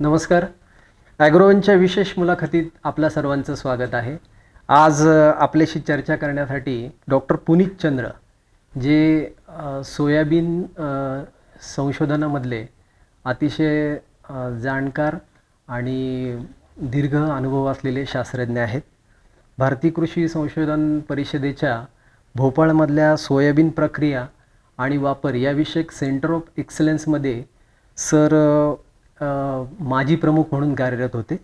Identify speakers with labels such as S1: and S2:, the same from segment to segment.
S1: नमस्कार. ॲग्रोवनच्या विशेष मुलाखतीत आपल्या सर्वांचं स्वागत आहे. आज आपल्याशी चर्चा करण्यासाठी डॉक्टर पुनीत चंद्र जे सोयाबीन संशोधनामधले अतिशय जाणकार आणि दीर्घ अनुभव असलेले शास्त्रज्ञ आहेत. भारतीय कृषी संशोधन परिषदेच्या भोपाळमधल्या सोयाबीन प्रक्रिया आणि वापर याविषयक सेंटर ऑफ एक्सलन्समध्ये सर माजी प्रमुख म्हणून कार्यरत होते.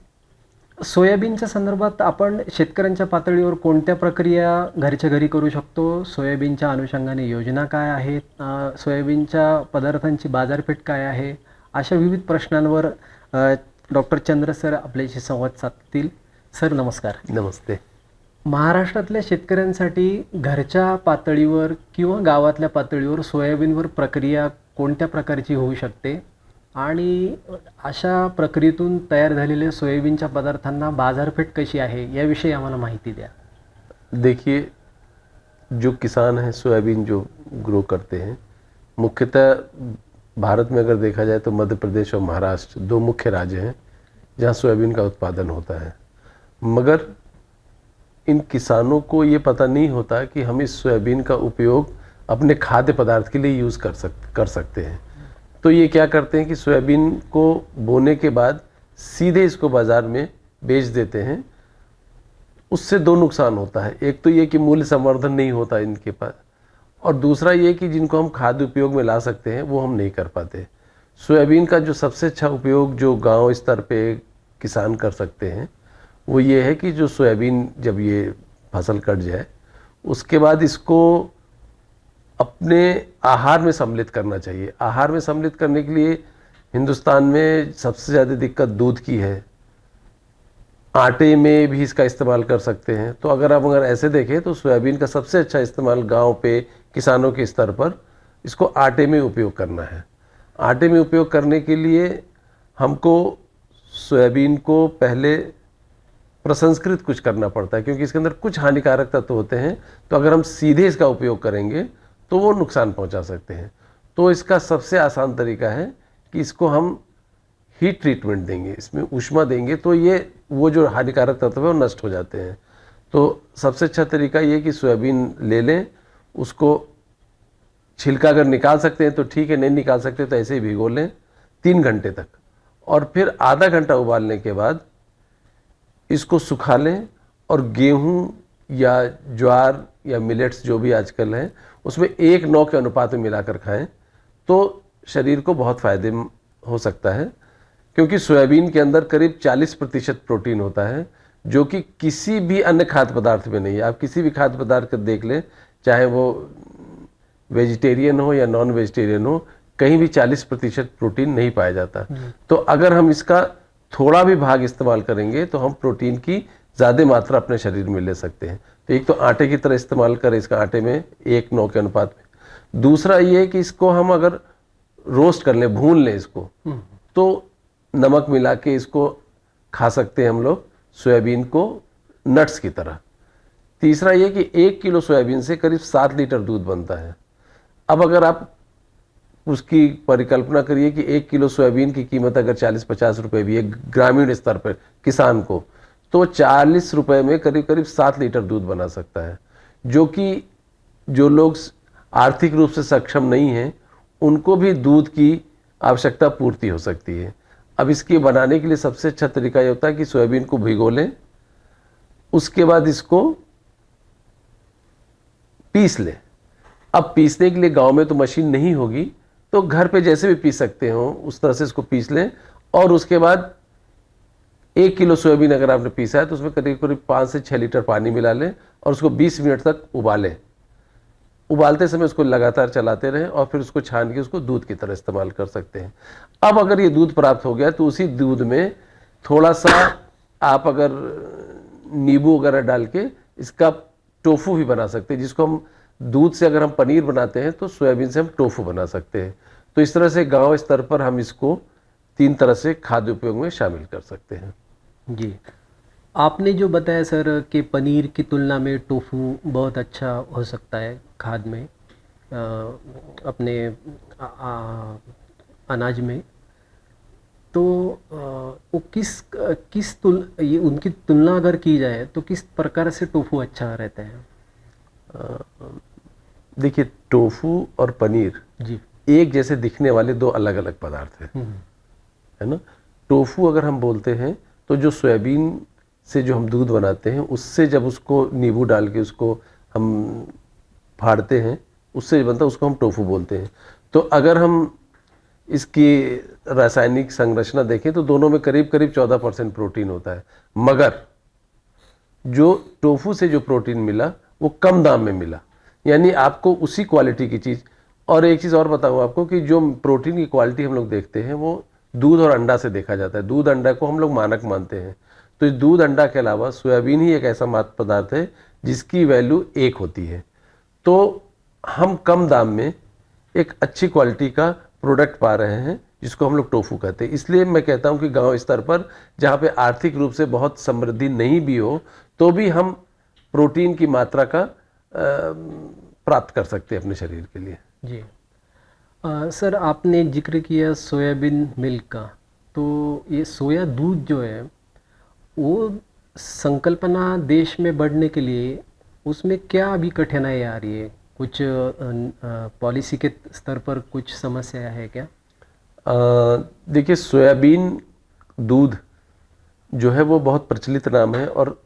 S1: सोयाबीनच्या संदर्भात आपण शेतकऱ्यांच्या पातळीवर कोणत्या प्रक्रिया घरच्या घरी करू शकतो, सोयाबीनच्या अनुषंगाने योजना काय आहेत, सोयाबीनच्या पदार्थांची बाजारपेठ काय आहे, अशा विविध प्रश्नांवर डॉक्टर चंद्र सर आपल्याशी संवाद साधतील. सर नमस्कार.
S2: नमस्ते.
S1: महाराष्ट्रातल्या शेतकऱ्यांसाठी घरच्या पातळीवर किंवा गावातल्या पातळीवर सोयाबीनवर प्रक्रिया कोणत्या प्रकारची होऊ शकते आणि अशा प्रक्रियेतून तयार झालेल्या सोयाबीनच्या पदार्थांना बाजारपेठ कशी आहे याविषयी आम्हाला माहिती द्या.
S2: देखिए, जो किसान हैं सोयाबीन जो ग्रो करते हैं, मुख्यतः भारत में अगर देखा जाए तो मध्य प्रदेश और महाराष्ट्र दो मुख्य राज्य हैं जहां सोयाबीन का उत्पादन होता है. मगर इन किसानों को ये पता नहीं होता कि हम इस सोयाबीन का उपयोग अपने खाद्य पदार्थ के लिए यूज़ कर सकते हैं. तो ये क्या करते हैं कि सोयाबीन को बोने के बाद सीधे इसको बाज़ार में बेच देते हैं. उससे दो नुकसान होता है. एक तो ये कि मूल्य संवर्धन नहीं होता इनके पास, और दूसरा ये कि जिनको हम खाद्य उपयोग में ला सकते हैं वो हम नहीं कर पाते. सोयाबीन का जो सबसे अच्छा उपयोग जो गांव स्तर पे किसान कर सकते हैं वो ये है कि जो सोयाबीन जब ये फसल कट जाए उसके बाद इसको अपने आहार में सम्मिलित करना चाहिए. आहार में सम्मिलित करने के लिए हिंदुस्तान में सबसे ज़्यादा दिक्कत दूध की है. आटे में भी इसका इस्तेमाल कर सकते हैं. तो अगर ऐसे देखें तो सोयाबीन का सबसे अच्छा इस्तेमाल गांव पे किसानों के स्तर पर इसको आटे में उपयोग करना है. आटे में उपयोग करने के लिए हमको सोयाबीन को पहले प्रसंस्कृत कुछ करना पड़ता है, क्योंकि इसके अंदर कुछ हानिकारक तत्व होते हैं. तो अगर हम सीधे इसका उपयोग करेंगे तो वो नुकसान पहुंचा सकते हैं. तो इसका सबसे आसान तरीका है कि इसको हम हीट ट्रीटमेंट देंगे, इसमें ऊष्मा देंगे तो ये वो जो हानिकारक तत्व है वो नष्ट हो जाते हैं. तो सबसे अच्छा तरीका ये कि सोयाबीन ले लें, उसको छिलका अगर निकाल सकते हैं तो ठीक है, नहीं निकाल सकते तो ऐसे ही भिगो लें 3 घंटे तक, और फिर आधा घंटा उबालने के बाद इसको सुखा लें और गेहूं या ज्वार या मिलेट्स जो भी आजकल हैं उसमें 1:9 के अनुपात में मिलाकर खाएं तो शरीर को बहुत फ़ायदे हो सकता है. क्योंकि सोयाबीन के अंदर करीब 40% प्रोटीन होता है जो कि किसी भी अन्य खाद्य पदार्थ में नहीं है. आप किसी भी खाद्य पदार्थ को देख लें, चाहे वो वेजिटेरियन हो या नॉन वेजिटेरियन हो, कहीं भी 40% प्रोटीन नहीं पाया जाता. तो अगर हम इसका थोड़ा भी भाग इस्तेमाल करेंगे तो हम प्रोटीन की ज़्यादा मात्रा अपने शरीर में ले सकते हैं. तो एक तो आटे की तरह इस्तेमाल करें इसका, आटे में 1:9 के अनुपात में. दूसरा ये कि इसको हम अगर रोस्ट कर लें, भून लें इसको, तो नमक मिला के इसको खा सकते हैं हम लोग सोयाबीन को नट्स की तरह. तीसरा ये कि 1 किलो सोयाबीन से करीब 7 लीटर दूध बनता है. अब अगर आप उसकी परिकल्पना करिए कि 1 किलो सोयाबीन की कीमत अगर 40-50 रुपये भी है ग्रामीण स्तर पर किसान को, तो 40 रुपये में करीब करीब 7 लीटर दूध बना सकता है. जो कि जो लोग आर्थिक रूप से सक्षम नहीं हैं उनको भी दूध की आवश्यकता पूर्ति हो सकती है. अब इसके बनाने के लिए सबसे अच्छा तरीका ये होता है कि सोयाबीन को भिगो लें, उसके बाद इसको पीस लें. अब पीसने के लिए गांव में तो मशीन नहीं होगी, तो घर पे जैसे भी पीस सकते हो उस तरह से इसको पीस लें. और उसके बाद 1 किलो सोयाबीन अगर आपने पीसा है तो उसमें करीब करीब 5 से 6 लीटर पानी मिला लें और उसको 20 मिनट तक उबालें. उबालते समय उसको लगातार चलाते रहें और फिर उसको छान के उसको दूध की तरह इस्तेमाल कर सकते हैं. अब अगर ये दूध प्राप्त हो गया तो उसी दूध में थोड़ा सा आप अगर नींबू वगैरह डाल के इसका टोफू भी बना सकते हैं, जिसको हम दूध से अगर हम पनीर बनाते हैं तो सोयाबीन से हम टोफू बना सकते हैं. तो इस तरह से गांव स्तर पर हम इसको 3 तरह से खाद्य उपयोग में शामिल कर सकते हैं.
S1: जी, आपने जो बताया सर कि पनीर की तुलना में टोफू बहुत अच्छा हो सकता है खाद में, अपने अनाज में, तो वो ये उनकी तुलना अगर की जाए तो किस प्रकार से टोफू अच्छा रहता है?
S2: देखिए, टोफू और पनीर
S1: जी।
S2: एक जैसे दिखने वाले दो अलग अलग पदार्थ हैं,
S1: हम्म।
S2: है ना। टोफू अगर हम बोलते हैं तो जो सोयाबीन से जो हम दूध बनाते हैं उससे जब उसको नींबू डाल के उसको हम फाड़ते हैं, उससे जो बनता है उसको हम टोफू बोलते हैं। तो अगर हम इसकी रासायनिक संरचना देखें तो दोनों में करीब करीब 14% प्रोटीन होता है, मगर जो टोफू से जो प्रोटीन मिला वो कम दाम में मिला, यानी आपको उसी क्वालिटी की चीज़। और एक चीज़ और बताऊँ आपको कि जो प्रोटीन की क्वालिटी हम लोग देखते हैं वो दूध और अंडा से देखा जाता है। दूध अंडा को हम लोग मानक मानते हैं, तो इस दूध अंडा के अलावा सोयाबीन ही एक ऐसा मात्र पदार्थ है जिसकी वैल्यू 1 होती है। तो हम कम दाम में एक अच्छी क्वालिटी का प्रोडक्ट पा रहे हैं जिसको हम लोग टोफू कहते हैं। इसलिए मैं कहता हूं कि गांव स्तर पर जहां पे आर्थिक रूप से बहुत समृद्धि नहीं भी हो तो भी हम प्रोटीन की मात्रा का प्राप्त कर सकते हैं अपने शरीर के लिए।
S1: जी। सर, आपने जिक्र किया सोयाबीन मिल्क का, तो ये सोया दूध जो है वो संकल्पना देश में बढ़ने के लिए उसमें क्या अभी कठिनाई आ रही है? कुछ पॉलिसी के स्तर पर कुछ समस्या है क्या?
S2: देखिए, सोयाबीन दूध जो है वो बहुत प्रचलित नाम है और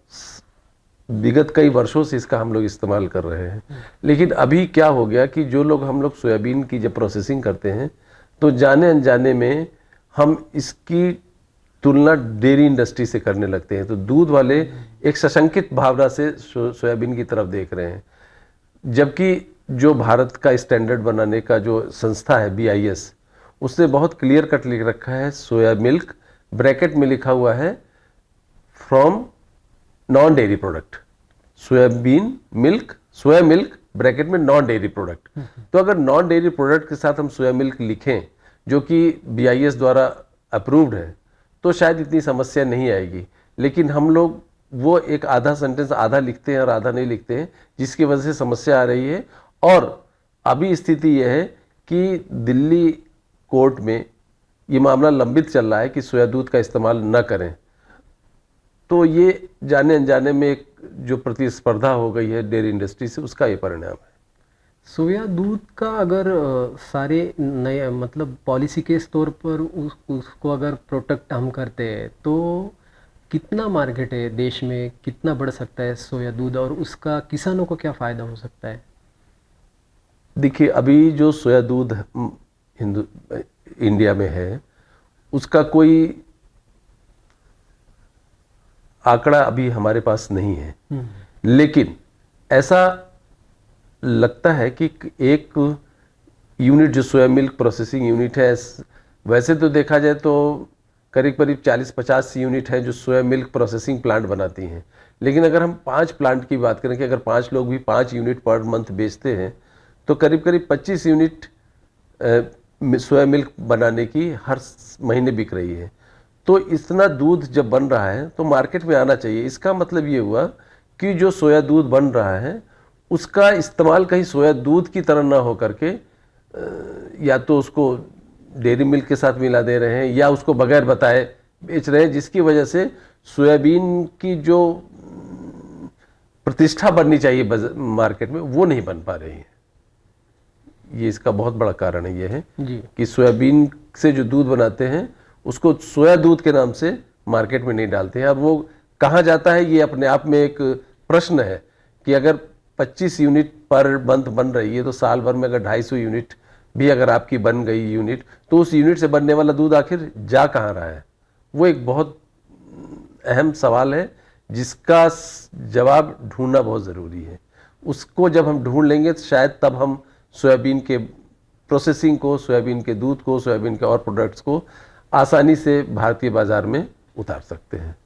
S2: विगत कई वर्षों से इसका हम लोग इस्तेमाल कर रहे हैं। लेकिन अभी क्या हो गया कि जो लोग हम लोग सोयाबीन की जब प्रोसेसिंग करते हैं तो जाने अनजाने में हम इसकी तुलना डेयरी इंडस्ट्री से करने लगते हैं। तो दूध वाले एक सशंकित भावना से सोयाबीन की तरफ देख रहे हैं, जबकि जो भारत का स्टैंडर्ड बनाने का जो संस्था है BIS, उसने बहुत क्लियर कट लिख रखा है सोया मिल्क, ब्रैकेट में लिखा हुआ है from non dairy product. Soybean milk, soya milk bracket में नॉन डेयरी प्रोडक्ट। तो अगर नॉन डेयरी प्रोडक्ट के साथ हम सोया मिल्क लिखें जो कि BIS द्वारा अप्रूव्ड है तो शायद इतनी समस्या नहीं आएगी। लेकिन हम लोग वो एक आधा सेंटेंस आधा लिखते हैं और आधा नहीं लिखते हैं, जिसकी वजह से समस्या आ रही है। और अभी स्थिति यह है कि दिल्ली कोर्ट में ये मामला लंबित चल रहा है कि सोया दूध का इस्तेमाल न करें। तो ये जाने अनजाने में एक जो प्रतिस्पर्धा हो गई है डेयरी इंडस्ट्री से, उसका ये परिणाम है।
S1: सोया दूध का अगर सारे नए मतलब पॉलिसी के स्तर पर उसको अगर प्रोटेक्ट हम करते हैं तो कितना मार्केट है देश में, कितना बढ़ सकता है सोया दूध और उसका किसानों को क्या फ़ायदा हो सकता है?
S2: देखिए, अभी जो सोया दूध इंडिया में है उसका कोई आंकड़ा अभी हमारे पास नहीं है। लेकिन ऐसा लगता है कि एक यूनिट जो सोया मिल्क प्रोसेसिंग यूनिट है, वैसे तो देखा जाए तो करीब करीब 40-50 यूनिट है जो सोया मिल्क प्रोसेसिंग प्लांट बनाती हैं। लेकिन अगर हम 5 प्लांट की बात करें कि अगर 5 लोग भी 5 यूनिट पर मंथ बेचते हैं तो करीब करीब 25 यूनिट सोया मिल्क बनाने की हर महीने बिक रही है। तो इतना दूध जब बन रहा है तो मार्केट में आना चाहिए। इसका मतलब ये हुआ कि जो सोया दूध बन रहा है उसका इस्तेमाल कहीं सोया दूध की तरह ना हो करके या तो उसको डेयरी मिल्क के साथ मिला दे रहे हैं या उसको बगैर बताए बेच रहे हैं, जिसकी वजह से सोयाबीन की जो प्रतिष्ठा बननी चाहिए मार्केट में वो नहीं बन पा रही है। ये इसका बहुत बड़ा कारण है, ये है
S1: जी।
S2: कि सोयाबीन से जो दूध बनाते हैं उसको सोया दूध के नाम से मार्केट में नहीं डालते हैं। और वो कहाँ जाता है ये अपने आप में एक प्रश्न है कि अगर 25 यूनिट पर मंथ बन रही है तो साल भर में अगर 250 यूनिट भी अगर आपकी बन गई यूनिट तो उस यूनिट से बनने वाला दूध आखिर जा कहाँ रहा है? वो एक बहुत अहम सवाल है जिसका जवाब ढूंढना बहुत ज़रूरी है। उसको जब हम ढूंढ लेंगे तो शायद तब हम सोयाबीन के प्रोसेसिंग को, सोयाबीन के दूध को, सोयाबीन के और प्रोडक्ट्स को आसानी से भारतीय बाजार में उतार सकते हैं।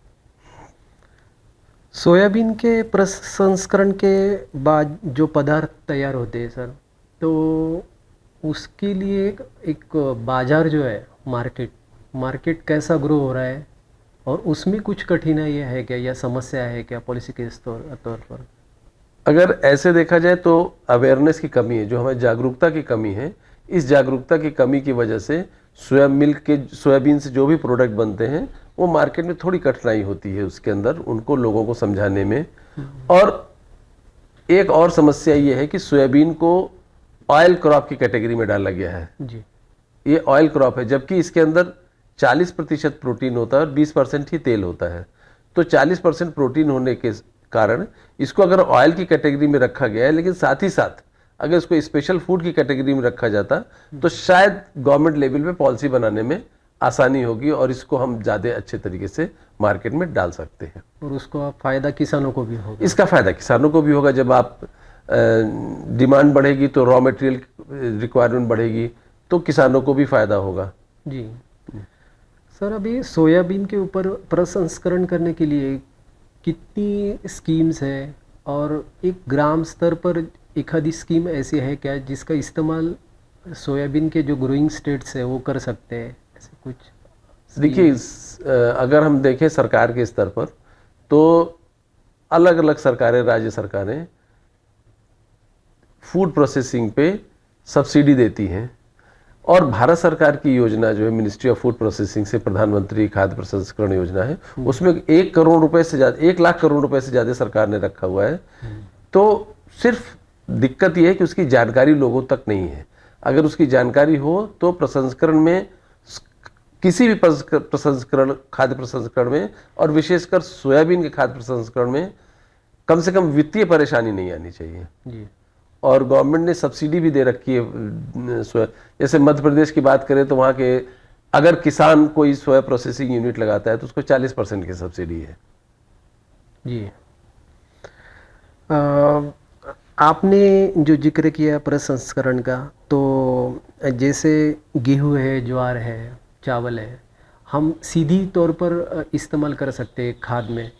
S1: सोयाबीन के प्रसंस्करण के बाद जो पदार्थ तैयार होते हैं सर, तो उसके लिए एक बाजार जो है, मार्केट कैसा ग्रो हो रहा है और उसमें कुछ कठिनाइयाँ है क्या या समस्या है क्या पॉलिसी के तौर पर?
S2: अगर ऐसे देखा जाए तो अवेयरनेस की कमी है, जो हमें जागरूकता की कमी है। इस जागरूकता की कमी की वजह से सोया मिल्क के, सोयाबीन से जो भी प्रोडक्ट बनते हैं वो मार्केट में थोड़ी कठिनाई होती है उसके अंदर उनको लोगों को समझाने में। और एक और समस्या ये है कि सोयाबीन को ऑयल क्रॉप की कैटेगरी में डाला गया है।
S1: जी।
S2: ये ऑयल क्रॉप है, जबकि इसके अंदर 40% प्रोटीन होता है और 20% ही तेल होता है। तो 40% प्रोटीन होने के कारण इसको अगर ऑयल की कैटेगरी में रखा गया है, लेकिन साथ ही साथ अगर इसको स्पेशल फूड की कैटेगरी में रखा जाता तो शायद गवर्नमेंट लेवल पे पॉलिसी बनाने में आसानी होगी और इसको हम ज़्यादा अच्छे तरीके से मार्केट में डाल सकते हैं।
S1: और उसको फायदा किसानों को भी होगा।
S2: इसका फायदा किसानों को भी होगा। जब आप डिमांड बढ़ेगी तो रॉ मटेरियल रिक्वायरमेंट बढ़ेगी तो किसानों को भी फायदा होगा।
S1: जी सर, अभी सोयाबीन के ऊपर प्रसंस्करण करने के लिए कितनी स्कीम्स है और एक ग्राम स्तर पर एक आधी स्कीम ऐसी है क्या जिसका इस्तेमाल सोयाबीन के जो ग्रोइंग स्टेट्स है वो कर सकते हैं, ऐसे कुछ?
S2: देखिए, अगर हम देखें सरकार के स्तर पर तो अलग अलग सरकारें, राज्य सरकारें फूड प्रोसेसिंग पे सब्सिडी देती हैं और भारत सरकार की योजना जो है मिनिस्ट्री ऑफ फूड प्रोसेसिंग से प्रधानमंत्री खाद्य प्रसंस्करण योजना है, उसमें 1 करोड़ रुपए से ज़्यादा, 1 लाख करोड़ रुपए से ज़्यादा सरकार ने रखा हुआ है। तो सिर्फ दिक्कत यह है कि उसकी जानकारी लोगों तक नहीं है। अगर उसकी जानकारी हो तो प्रसंस्करण में, किसी भी प्रसंस्करण, खाद्य प्रसंस्करण में और विशेषकर सोयाबीन के खाद्य प्रसंस्करण में कम से कम वित्तीय परेशानी नहीं आनी चाहिए।
S1: जी।
S2: और गवर्नमेंट ने सब्सिडी भी दे रखी है। जैसे मध्य प्रदेश की बात करें तो वहाँ के अगर किसान कोई सोया प्रोसेसिंग यूनिट लगाता है तो उसको 40% की सब्सिडी है।
S1: जी। आपने जो जिक्र किया प्रसंस्करण का, तो जैसे गेहूं है, ज्वार है, चावल है, हम सीधी तौर पर इस्तेमाल कर सकते हैं खाद में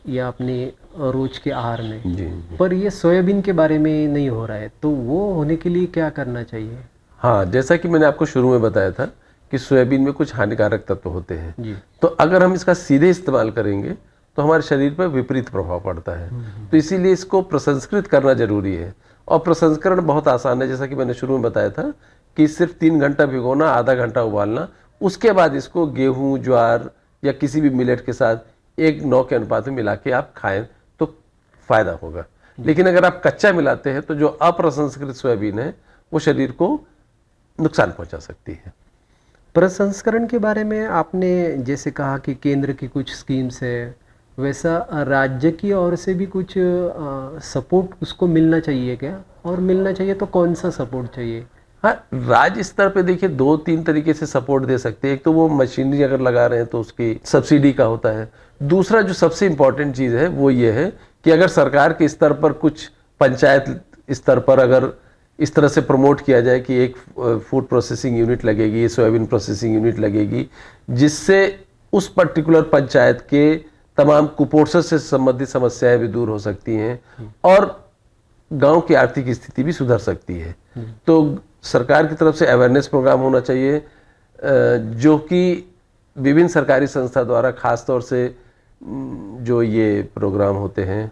S1: या अपने रोज के आहार में।
S2: जी।
S1: पर ये सोयाबीन के बारे में नहीं हो रहा है, तो वो होने के लिए क्या करना चाहिए?
S2: हाँ, जैसा कि मैंने आपको शुरू में बताया था कि सोयाबीन में कुछ हानिकारक तत्व होते हैं।
S1: जी।
S2: तो अगर हम इसका सीधे इस्तेमाल करेंगे तो हमारे शरीर पर विपरीत प्रभाव पड़ता है। तो इसीलिए इसको प्रसंस्कृत करना जरूरी है। और प्रसंस्करण बहुत आसान है, जैसा कि मैंने शुरू में बताया था कि सिर्फ 3 घंटा भिगोना, आधा घंटा उबालना, उसके बाद इसको गेहूं, ज्वार या किसी भी मिलेट के साथ 1:9 के अनुपात में मिला के आप खाएं तो फायदा होगा। लेकिन अगर आप कच्चा मिलाते हैं तो जो अप्रसंस्कृत सोयाबीन है वो शरीर को नुकसान पहुंचा सकती है।
S1: प्रसंस्करण के बारे में आपने जैसे कहा कि केंद्र की कुछ स्कीम्स है, वैसा राज्य की ओर से भी कुछ सपोर्ट उसको मिलना चाहिए क्या? और मिलना चाहिए तो कौन सा सपोर्ट चाहिए?
S2: हाँ, राज्य स्तर पे देखिए 2-3 तरीके से सपोर्ट दे सकते हैं। एक तो वो मशीनरी अगर लगा रहे हैं तो उसकी सब्सिडी का होता है। दूसरा जो सबसे इम्पोर्टेंट चीज़ है वो ये है कि अगर सरकार के स्तर पर, कुछ पंचायत स्तर पर अगर इस तरह से प्रमोट किया जाए कि एक फूड प्रोसेसिंग यूनिट लगेगी, सोयाबीन प्रोसेसिंग यूनिट लगेगी, जिससे उस पर्टिकुलर पंचायत के तमाम कुपोषण से संबंधित समस्याएं भी दूर हो सकती हैं और गांव की आर्थिक स्थिति भी सुधर सकती है। तो सरकार की तरफ से अवेयरनेस प्रोग्राम होना चाहिए जो कि विभिन्न सरकारी संस्था द्वारा, खास तौर से जो ये प्रोग्राम होते हैं,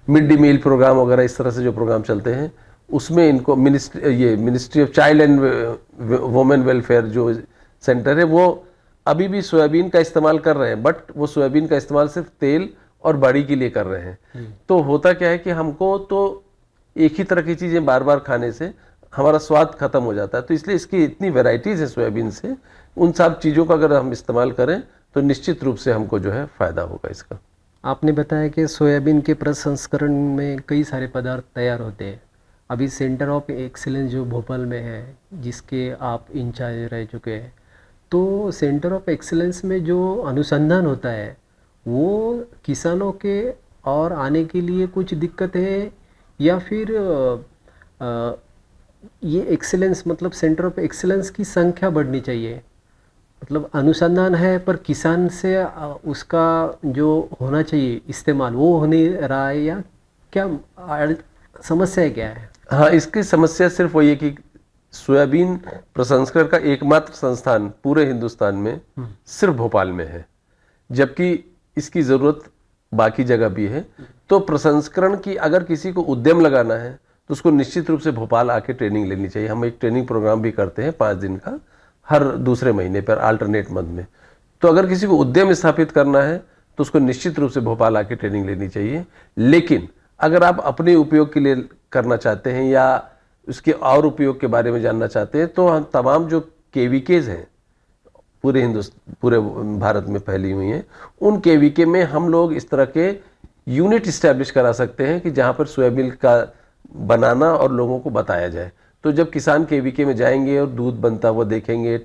S2: मिड डे मील प्रोग्राम वगैरह, इस तरह से जो प्रोग्राम चलते हैं, उसमें इनको ministry of child and women welfare जो सेंटर है वो अभी भी सोयाबीन का इस्तेमाल कर रहे हैं, बट वो सोयाबीन का इस्तेमाल सिर्फ तेल और बड़ी के लिए कर रहे हैं। तो होता क्या है कि हमको तो एक ही तरह की चीज़ें बार बार खाने से हमारा स्वाद खत्म हो जाता है। तो इसलिए इसकी इतनी वैरायटीज़ है सोयाबीन से, उन सब चीज़ों का अगर हम इस्तेमाल करें तो निश्चित रूप से हमको जो है फ़ायदा होगा इसका।
S1: आपने बताया कि सोयाबीन के प्रसंस्करण में कई सारे पदार्थ तैयार होते हैं। अभी सेंटर ऑफ एक्सीलेंस जो भोपाल में है, जिसके आप इंचार्ज रह चुके हैं, तो सेंटर ऑफ एक्सीलेंस में जो अनुसंधान होता है वो किसानों के और आने के लिए कुछ दिक्कत है, या फिर ये एक्सीलेंस मतलब सेंटर ऑफ एक्सीलेंस की संख्या बढ़नी चाहिए? मतलब अनुसंधान है पर किसान से उसका जो होना चाहिए इस्तेमाल वो होने रहा है, या क्या समस्या क्या है?
S2: हाँ, इसकी समस्या सिर्फ वही है कि सोयाबीन प्रसंस्करण का एकमात्र संस्थान पूरे हिंदुस्तान में सिर्फ भोपाल में है, जबकि इसकी ज़रूरत बाकी जगह भी है। तो प्रसंस्करण की अगर किसी को उद्यम लगाना है तो उसको निश्चित रूप से भोपाल आके ट्रेनिंग लेनी चाहिए। हम एक ट्रेनिंग प्रोग्राम भी करते हैं 5 दिन का, हर दूसरे महीने पर अल्टरनेट मंथ में। तो अगर किसी को उद्यम स्थापित करना है तो उसको निश्चित रूप से भोपाल आके ट्रेनिंग लेनी चाहिए। लेकिन अगर आप अपने उपयोग के लिए करना चाहते हैं या उसके और उपयोग के बारे में जानना चाहते हैं तो हम तमाम जो केवीकेज हैं पूरे भारत में फैली हुई हैं, उन केवीके में हम लोग इस तरह के यूनिट इस्टेब्लिश करा सकते हैं कि जहाँ पर सोयाबीन का बनाना और लोगों को बताया जाए। तो जब किसान केवीके में जाएंगे और दूध बनता हुआ देखेंगे,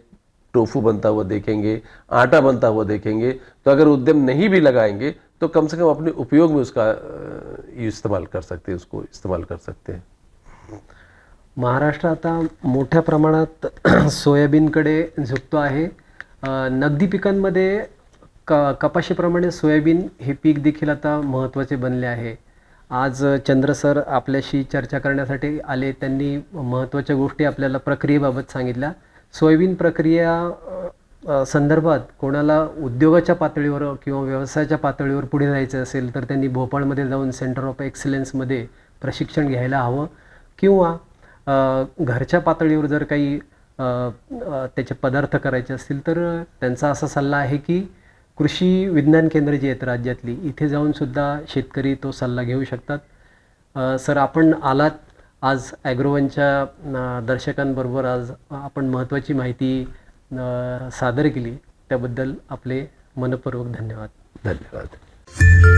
S2: टोफू बनता हुआ देखेंगे, आटा बनता हुआ देखेंगे, तो अगर उद्यम नहीं भी लगाएंगे तो कम से कम अपने उपयोग में उसका इस्तेमाल कर सकते हैं, उसको इस्तेमाल कर सकते हैं।
S1: महाराष्ट्र आता मोठ्या प्रमाणात सोयाबीनकडे झुकतो आहे. नगदी पिकांमध्ये कपाशीप्रमाणे सोयाबीन हे पीक देखील आता महत्त्वाचे बनले आहे. आज चंद्र सर आपल्याशी चर्चा करण्यासाठी आले. त्यांनी महत्त्वाच्या गोष्टी आपल्याला प्रक्रियेबाबत सांगितल्या. सोयाबीन प्रक्रिया संदर्भात कोणाला उद्योगाच्या पातळीवर किंवा व्यवसायाच्या पातळीवर पुढे जायचं असेल तर त्यांनी भोपाळमध्ये जाऊन सेंटर ऑफ एक्सलन्समध्ये प्रशिक्षण घ्यायला हवं, किंवा घरच्या पातळीवर जर काही त्याचे पदार्थ करायचे असतील तर त्यांचा असा सल्ला आहे की कृषी विज्ञान केंद्र जी आहेत राज्यातली, इथे जाऊन सुद्धा शेतकरी तो सल्ला घेऊ शकतात. सर, आपण आलात आज ॲग्रोवनच्या दर्शकांबरोबर, आज आपण महत्त्वाची माहिती सादर केली, त्याबद्दल आपले मनपूर्वक धन्यवाद.
S2: धन्यवाद.